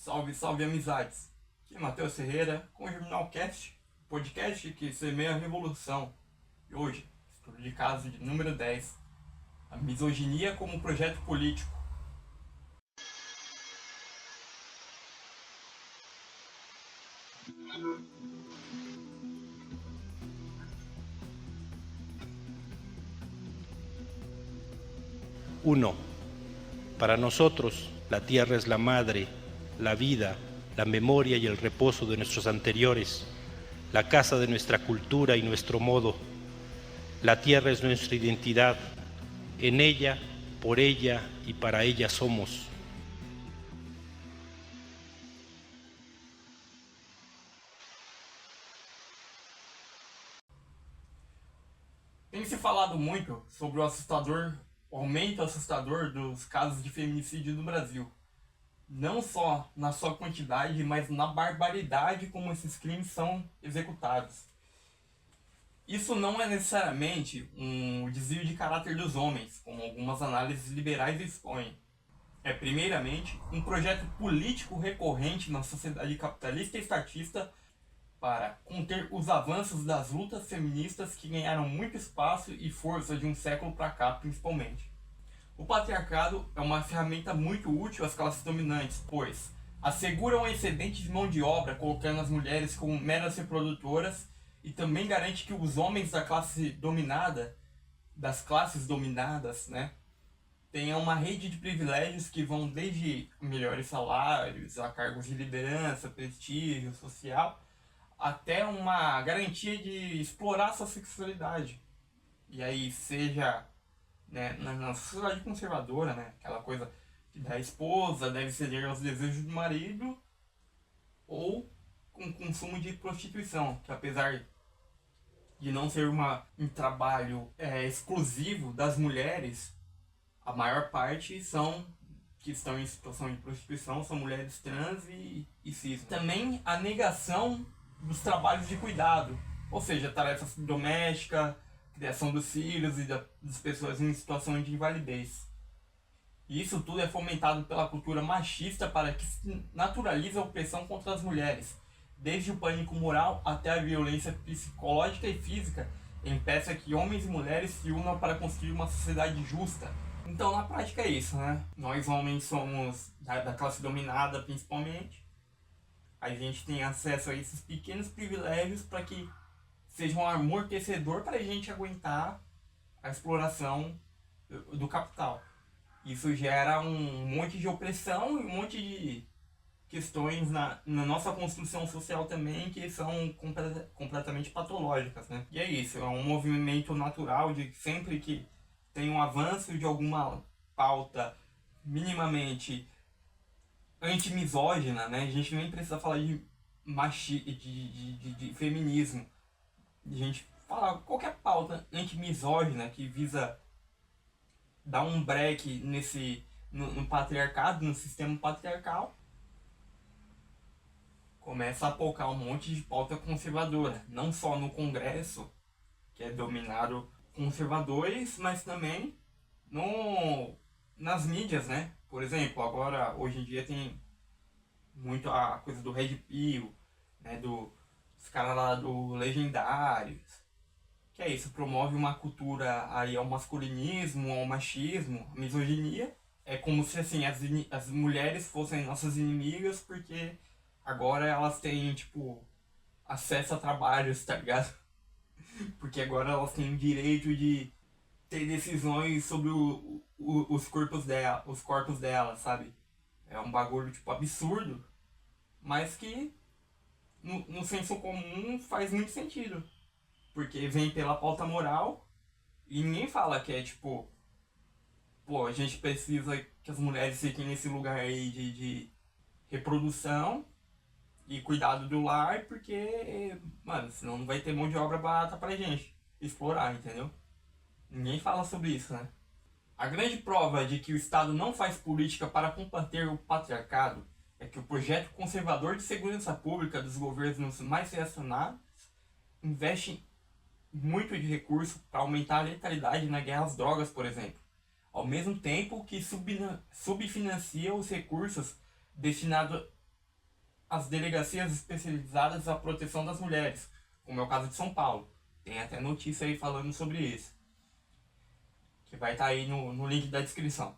Salve, salve amizades! Aqui é Matheus Ferreira com o Germinal Cast, podcast que semeia a revolução. E hoje, estudo de caso de número 10, a misoginia como projeto político. Uno. Para nosotros, la tierra es la madre, la vida, la memoria y el reposo de nuestros anteriores, la casa de nuestra cultura y nuestro modo. La tierra es nuestra identidad, en ella, por ella y para ella somos. Tem se falado muito sobre o aumento assustador dos casos de feminicídio no Brasil. Não só na sua quantidade, mas na barbaridade como esses crimes são executados. Isso não é necessariamente um desvio de caráter dos homens, como algumas análises liberais expõem. É, primeiramente, um projeto político recorrente na sociedade capitalista e estatista para conter os avanços das lutas feministas que ganharam muito espaço e força de um século para cá, principalmente. O patriarcado é uma ferramenta muito útil às classes dominantes, pois assegura um excedente de mão de obra, colocando as mulheres como meras reprodutoras, e também garante que os homens das classes dominadas, tenham uma rede de privilégios que vão desde melhores salários, a cargos de liderança, prestígio social, até uma garantia de explorar sua sexualidade. E aí, seja na sociedade conservadora, aquela coisa da esposa deve ceder aos desejos do marido, ou com consumo de prostituição, que apesar de não ser um trabalho exclusivo das mulheres, a maior parte que estão em situação de prostituição são mulheres trans e cis. Também a negação dos trabalhos de cuidado, ou seja, tarefas domésticas, criação dos filhos e das pessoas em situação de invalidez. E isso tudo é fomentado pela cultura machista para que se naturalize a opressão contra as mulheres, desde o pânico moral até a violência psicológica e física, impeça que homens e mulheres se unam para construir uma sociedade justa. Então, na prática é isso, Nós homens somos da classe dominada, principalmente. A gente tem acesso a esses pequenos privilégios para que seja um amortecedor para a gente aguentar a exploração do capital. Isso gera um monte de opressão e um monte de questões na nossa construção social também que são completamente patológicas, E é isso, é um movimento natural de que sempre que tem um avanço de alguma pauta minimamente antimisógina, A gente nem precisa falar de feminismo. A gente fala qualquer pauta antimisógina que visa dar um break no patriarcado, no sistema patriarcal, começa a apocar um monte de pauta conservadora, não só no Congresso, que é dominado conservadores, mas também nas mídias, Por exemplo, agora, hoje em dia tem muito a coisa do Red Pill, dos caras lá do Legendários, que é isso, promove uma cultura aí ao masculinismo, ao machismo, à misoginia. É como se assim, as mulheres fossem nossas inimigas, porque agora elas têm, acesso a trabalhos, tá ligado? Porque agora elas têm o direito de ter decisões sobre os corpos delas, sabe? É um bagulho, absurdo, mas que no senso comum faz muito sentido. Porque vem pela pauta moral e ninguém fala que é a gente precisa que as mulheres fiquem nesse lugar aí de reprodução e cuidado do lar, porque, senão não vai ter mão de obra barata pra gente explorar, entendeu? Ninguém fala sobre isso, A grande prova de que o Estado não faz política para combater o patriarcado é que o projeto conservador de segurança pública dos governos mais reacionários investe muito de recurso para aumentar a letalidade na guerra às drogas, por exemplo, ao mesmo tempo que subfinancia os recursos destinados as delegacias especializadas à proteção das mulheres, como é o caso de São Paulo. Tem até notícia aí falando sobre isso, que vai estar aí no link da descrição.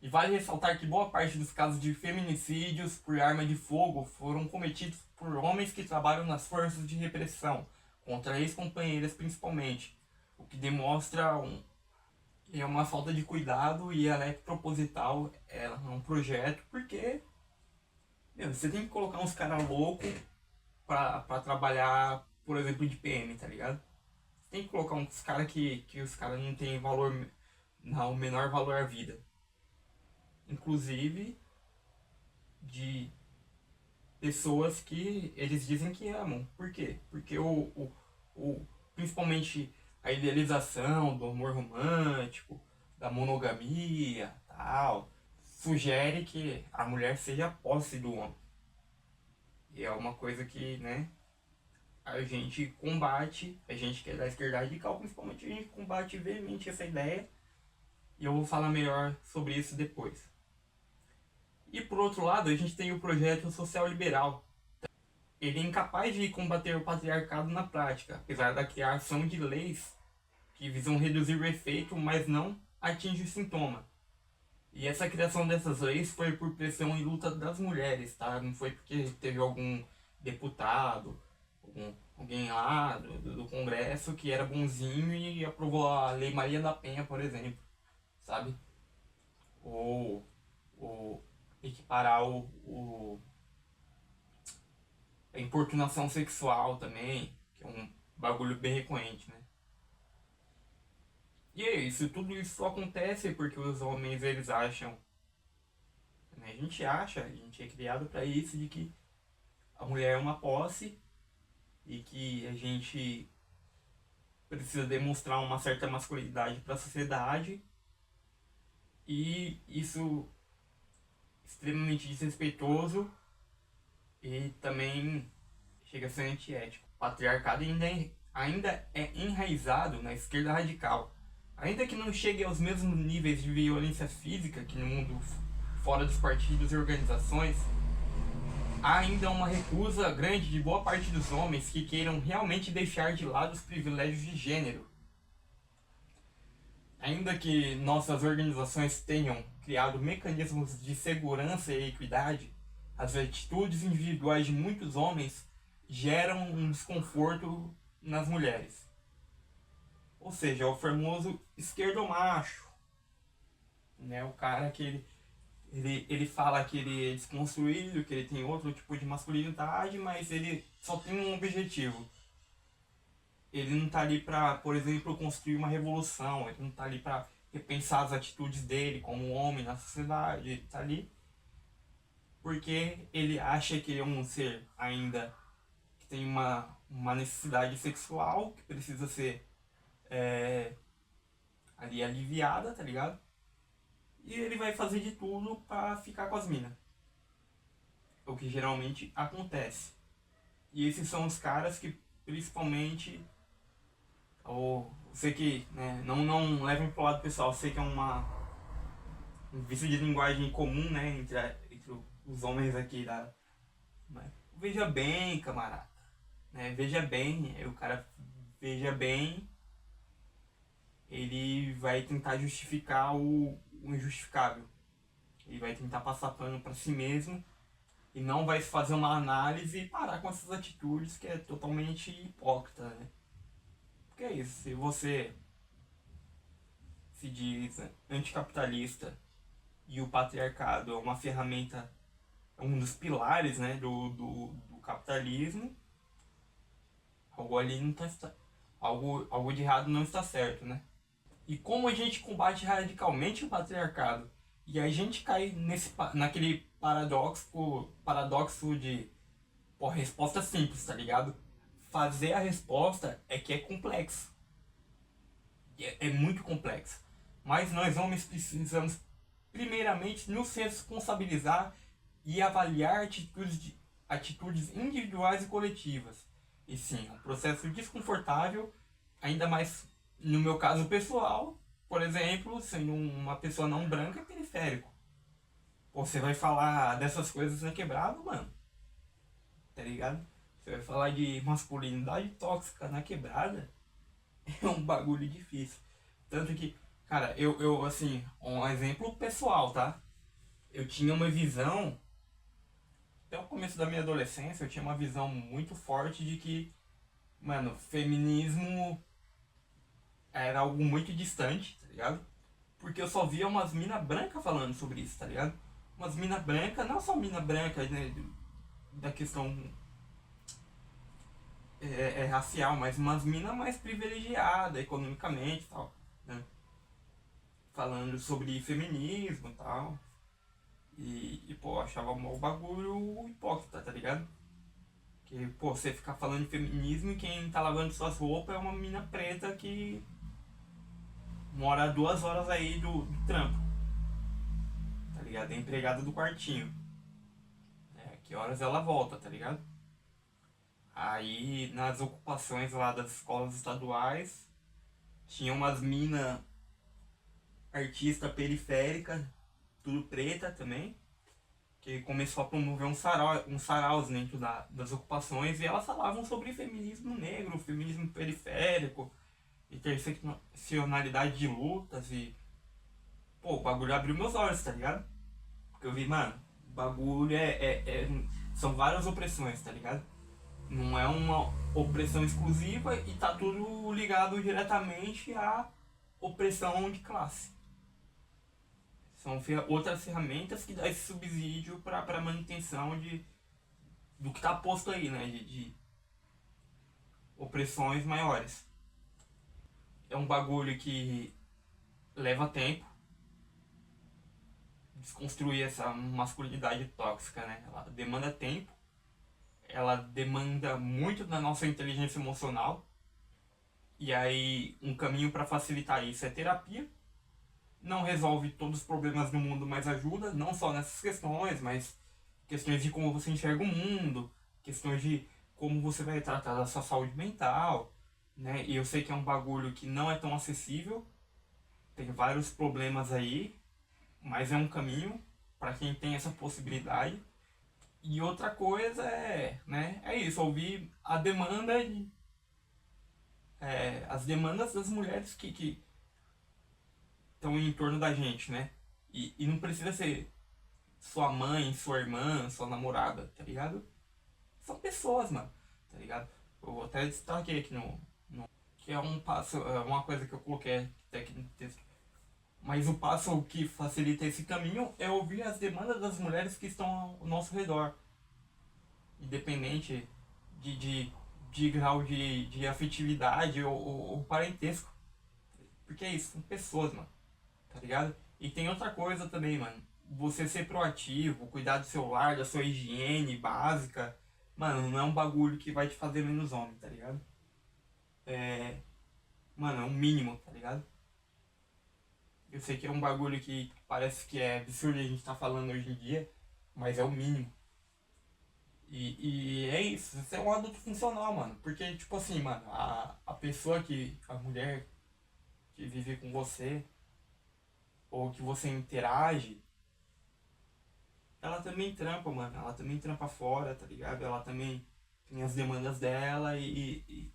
E vale ressaltar que boa parte dos casos de feminicídios por arma de fogo foram cometidos por homens que trabalham nas forças de repressão, contra ex-companheiras principalmente, o que demonstra é uma falta de cuidado e ela é proposital, ela é um projeto, porque você tem que colocar uns caras loucos pra trabalhar, por exemplo, de PM, tá ligado? Você tem que colocar uns caras que os caras não tem valor, não, o menor valor à vida. Inclusive de pessoas que eles dizem que amam. Por quê? Porque principalmente a idealização do amor romântico, da monogamia, tal, sugere que a mulher seja a posse do homem. E é uma coisa que, né, a gente combate, a gente que é da esquerda radical, principalmente a gente combate veemente essa ideia. E eu vou falar melhor sobre isso depois. E por outro lado, a gente tem o projeto social liberal. Ele é incapaz de combater o patriarcado na prática, apesar da criação de leis que visam reduzir o efeito, mas não atingem o sintoma. E essa criação dessas leis foi por pressão e luta das mulheres, tá? Não foi porque teve algum deputado, alguém lá do Congresso que era bonzinho e aprovou a Lei Maria da Penha, por exemplo, sabe? Ou equiparar a importunação sexual também, que é um bagulho bem recorrente, né? E é isso, tudo isso acontece porque os homens, eles acham, né? A gente é criado para isso, de que a mulher é uma posse e que a gente precisa demonstrar uma certa masculinidade para a sociedade, e isso extremamente desrespeitoso e também chega a ser antiético. O patriarcado ainda é enraizado na esquerda radical. Ainda que não chegue aos mesmos níveis de violência física que no mundo fora dos partidos e organizações, há ainda uma recusa grande de boa parte dos homens que queiram realmente deixar de lado os privilégios de gênero. Ainda que nossas organizações tenham criado mecanismos de segurança e equidade, as atitudes individuais de muitos homens geram um desconforto nas mulheres. Ou seja, é o famoso esquerdomacho, né? O cara que ele fala que ele é desconstruído, que ele tem outro tipo de masculinidade, mas ele só tem um objetivo. Ele não tá ali pra, por exemplo, construir uma revolução, ele não tá ali pra repensar as atitudes dele como homem na sociedade, ele tá ali porque ele acha que ele é um ser ainda que tem uma necessidade sexual que precisa ser ali aliviada, tá ligado? E ele vai fazer de tudo pra ficar com as minas. O que geralmente acontece. E esses são os caras que principalmente, ou sei que, né, não levem pro lado pessoal, sei que é um vício de linguagem comum, né, entre os homens aqui da. Mas, veja bem, camarada, né, veja bem, o cara veja bem, ele vai tentar justificar o injustificável. Ele vai tentar passar pano pra si mesmo e não vai fazer uma análise e parar com essas atitudes que é totalmente hipócrita, né? Porque é isso, se você se diz anticapitalista e o patriarcado é uma ferramenta, é um dos pilares, né, do capitalismo, algo ali não tá, algo de errado não está certo, né? E como a gente combate radicalmente o patriarcado e a gente cai naquele paradoxo de resposta simples, tá ligado? Fazer a resposta é que é complexo. É muito complexo. Mas nós homens precisamos primeiramente nos responsabilizar e avaliar atitudes individuais e coletivas. E sim, é um processo desconfortável, ainda mais no meu caso pessoal, por exemplo, sendo uma pessoa não branca e periférico. Pô, você vai falar dessas coisas na quebrada, mano, tá ligado? Você vai falar de masculinidade tóxica na quebrada, é um bagulho difícil. Tanto que, cara, eu assim, um exemplo pessoal, tá? Eu tinha uma visão, até o começo da minha adolescência, eu tinha uma visão muito forte de que, mano, feminismo era algo muito distante, tá ligado? Porque eu só via umas mina branca falando sobre isso, tá ligado? Umas mina branca, não só mina branca, né, da questão racial, mas umas mina mais privilegiada economicamente e tal, né? Falando sobre feminismo e tal. Pô, achava mal bagulho hipócrita, tá ligado? Que, pô, você ficar falando de feminismo e quem tá lavando suas roupas é uma mina preta que mora 2 horas aí do trampo, tá ligado? É empregada do quartinho. Que horas ela volta, tá ligado? Aí nas ocupações lá das escolas estaduais tinha umas mina artista periférica, tudo preta também, que começou a promover um saraus dentro das ocupações e elas falavam sobre feminismo negro, feminismo periférico, interseccionalidade de lutas e. Pô, o bagulho abriu meus olhos, tá ligado? Porque eu vi, mano, o bagulho são várias opressões, tá ligado? Não é uma opressão exclusiva e tá tudo ligado diretamente à opressão de classe. São outras ferramentas que dão esse subsídio para manutenção do que está posto aí, né? De opressões maiores. É um bagulho que leva tempo desconstruir essa masculinidade tóxica, né? Ela demanda tempo, ela demanda muito da nossa inteligência emocional. E aí, um caminho para facilitar isso é terapia. Não resolve todos os problemas do mundo, mas ajuda, não só nessas questões, mas questões de como você enxerga o mundo, questões de como você vai tratar da sua saúde mental, né? E eu sei que é um bagulho que não é tão acessível, tem vários problemas aí, mas é um caminho para quem tem essa possibilidade. E outra coisa né, é isso, ouvir a demanda as demandas das mulheres que estão em torno da gente, né? E não precisa ser sua mãe, sua irmã, sua namorada, tá ligado? São pessoas, mano, tá ligado? Eu vou até destaquei aqui que é um passo, uma coisa que eu coloquei aqui no texto. Mas o passo que facilita esse caminho é ouvir as demandas das mulheres que estão ao nosso redor. Independente de grau de afetividade ou parentesco. Porque é isso, são pessoas, mano. Tá ligado? E tem outra coisa também, mano. Você ser proativo, cuidar do seu lar, da sua higiene básica. Mano, não é um bagulho que vai te fazer menos homem, tá ligado? Mano, é um mínimo, tá ligado? Eu sei que é um bagulho que parece que é absurdo a gente tá falando hoje em dia, mas é o mínimo. E é isso, você é um adulto funcional, mano. Porque, tipo assim, mano, a pessoa a mulher que vive com você, ou que você interage, ela também trampa, mano. Ela também trampa fora, tá ligado? Ela também tem as demandas dela e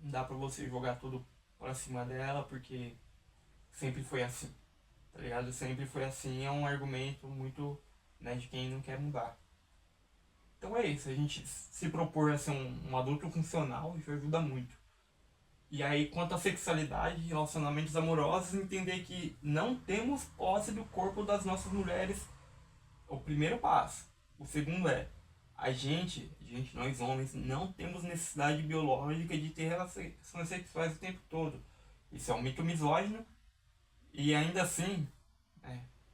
não dá pra você jogar tudo pra cima dela, porque sempre foi assim, tá ligado? Sempre foi assim, é um argumento muito, né, de quem não quer mudar. Então é isso, a gente se propor a ser um adulto funcional, isso ajuda muito. E aí, quanto à sexualidade, relacionamentos amorosos, entender que não temos posse do corpo das nossas mulheres é o primeiro passo. O segundo nós homens, não temos necessidade biológica de ter relações sexuais o tempo todo. Isso é um mito misógino e ainda assim,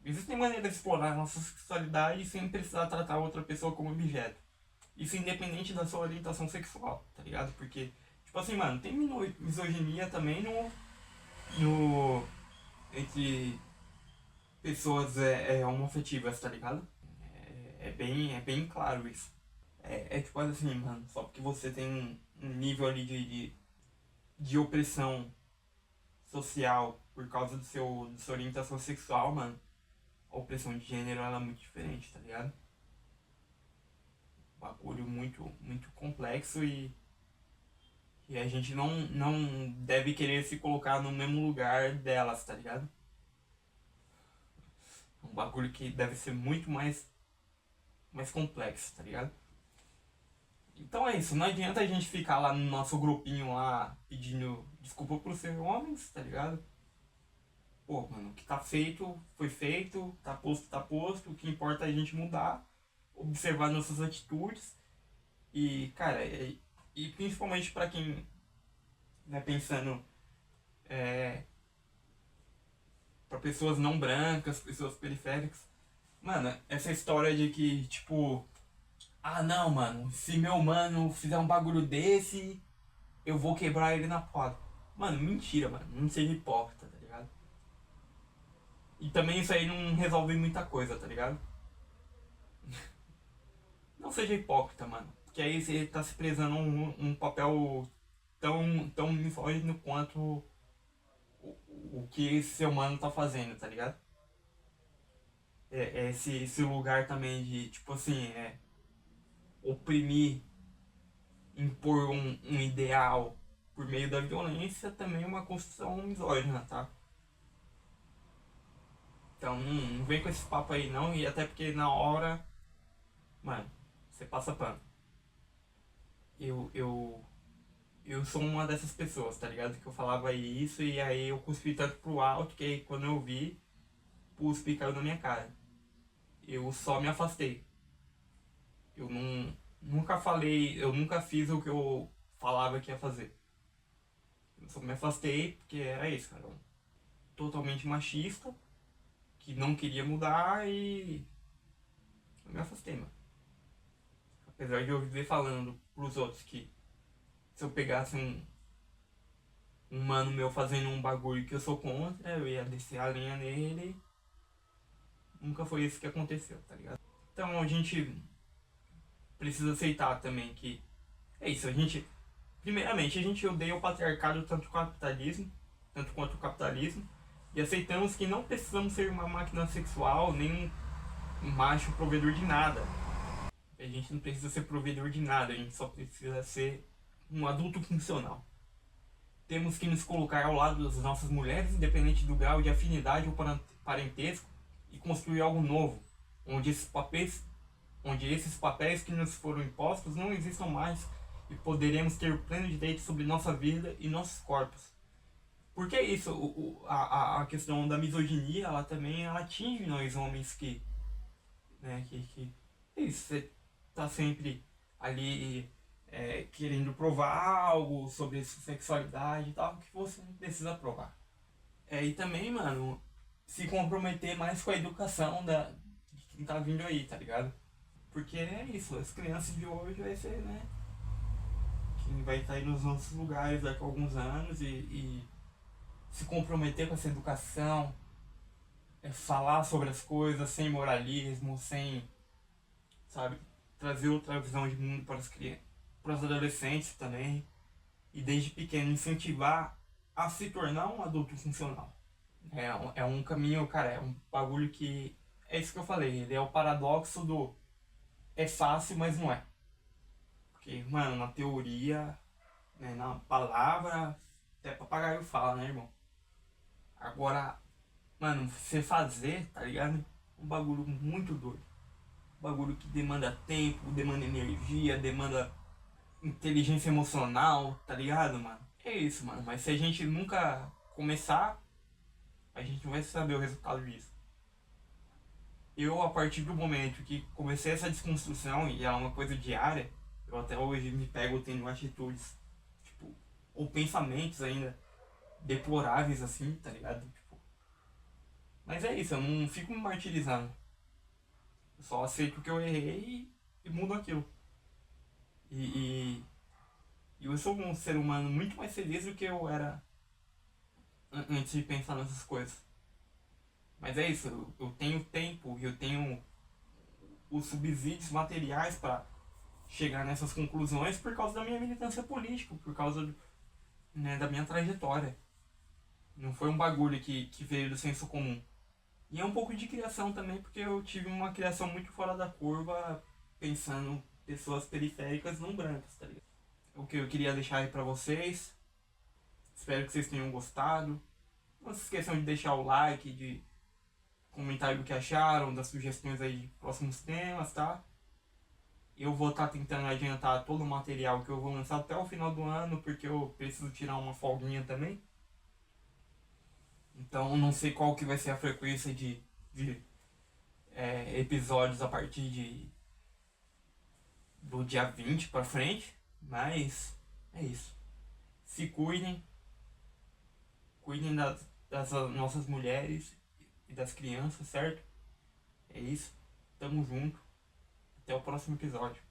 existem maneiras de explorar a nossa sexualidade sem precisar tratar outra pessoa como objeto. Isso independente da sua orientação sexual, tá ligado? Porque, tipo assim, mano, tem misoginia também entre pessoas homoafetivas, tá ligado? É bem claro isso. Tipo assim, mano, só porque você tem um nível ali de opressão social por causa da sua orientação sexual, mano, a opressão de gênero ela é muito diferente, tá ligado? Bagulho muito, muito complexo e a gente não deve querer se colocar no mesmo lugar delas, tá ligado? É um bagulho que deve ser muito mais complexo, tá ligado? Então é isso, não adianta a gente ficar lá no nosso grupinho lá pedindo desculpa por ser homens, tá ligado? Pô, mano, o que tá feito, foi feito, tá posto, o que importa é a gente mudar, observar nossas atitudes e, cara, e principalmente pra quem, né, pensando pra pessoas não brancas, pessoas periféricas, mano, essa história de que, tipo, ah não, mano, se meu mano fizer um bagulho desse, eu vou quebrar ele na porrada. Mano, mentira, mano, não seja hipócrita, tá ligado? E também isso aí não resolve muita coisa, tá ligado? Não seja hipócrita, mano. Porque aí você tá se prezando um papel tão misógino quanto o que esse seu mano tá fazendo, tá ligado? Esse lugar também de, tipo assim, oprimir, impor um ideal por meio da violência também é uma construção misógina, tá? Então não vem com esse papo aí não, e até porque na hora, mano, você passa pano. Eu, eu, eu sou uma dessas pessoas, tá ligado? Que eu falava isso e aí eu cuspi tanto pro alto que aí quando eu vi, cuspi caiu na minha cara. Eu só me afastei. Eu nunca falei, eu nunca fiz o que eu falava que ia fazer. Eu só me afastei porque era isso, cara. Totalmente machista, que não queria mudar e eu me afastei, mano. Apesar de eu viver falando pros outros que se eu pegasse um mano meu fazendo um bagulho que eu sou contra, eu ia descer a linha nele. Nunca foi isso que aconteceu, tá ligado? Então a gente precisa aceitar também que é isso, a gente. Primeiramente, a gente odeia o patriarcado tanto quanto o capitalismo, e aceitamos que não precisamos ser uma máquina sexual, nem um macho provedor de nada. A gente não precisa ser provedor de nada, a gente só precisa ser um adulto funcional. Temos que nos colocar ao lado das nossas mulheres, independente do grau de afinidade ou parentesco, e construir algo novo, onde esses papéis que nos foram impostos não existam mais e poderemos ter pleno direito sobre nossa vida e nossos corpos. Porque é isso, a questão da misoginia, ela também ela atinge nós homens que, né, que é isso, você tá sempre ali querendo provar algo sobre sua sexualidade e tal, que você não precisa provar. E também, mano, se comprometer mais com a educação de quem tá vindo aí, tá ligado? Porque é isso, as crianças de hoje vai ser, né? Quem vai estar aí nos nossos lugares daqui a alguns anos e se comprometer com essa educação, falar sobre as coisas sem moralismo, sem, sabe, trazer outra visão de mundo para as crianças, para os adolescentes também, e desde pequeno incentivar a se tornar um adulto funcional. É um caminho, cara, é um bagulho que, é isso que eu falei, ele é o paradoxo do é fácil, mas não é. Porque, mano, na teoria, né, na palavra, até papagaio fala, né, irmão? Agora, mano, você fazer, tá ligado? Um bagulho muito doido. Um bagulho que demanda tempo, demanda energia, demanda inteligência emocional, tá ligado, mano? É isso, mano. Mas se a gente nunca começar, a gente não vai saber o resultado disso. Eu, a partir do momento que comecei essa desconstrução, e é uma coisa diária, eu até hoje me pego tendo atitudes, tipo, ou pensamentos ainda deploráveis assim, tá ligado? Tipo, mas é isso, eu não fico me martirizando. Eu só aceito que eu errei e mudo aquilo. E eu sou um ser humano muito mais feliz do que eu era antes de pensar nessas coisas. Mas é isso, eu tenho tempo e eu tenho os subsídios materiais para chegar nessas conclusões por causa da minha militância política, por causa né, da minha trajetória. Não foi um bagulho que veio do senso comum. E é um pouco de criação também, porque eu tive uma criação muito fora da curva, pensando pessoas periféricas não brancas, tá ligado? O que eu queria deixar aí pra vocês. Espero que vocês tenham gostado. Não se esqueçam de deixar o like, de comentar o que acharam, das sugestões aí de próximos temas, tá? Eu vou estar tentando adiantar todo o material que eu vou lançar até o final do ano, porque eu preciso tirar uma folguinha também. Então não sei qual que vai ser a frequência de episódios a partir do dia 20 pra frente, mas é isso. Se cuidem, cuidem das nossas mulheres e das crianças, certo? É isso. Tamo junto. Até o próximo episódio.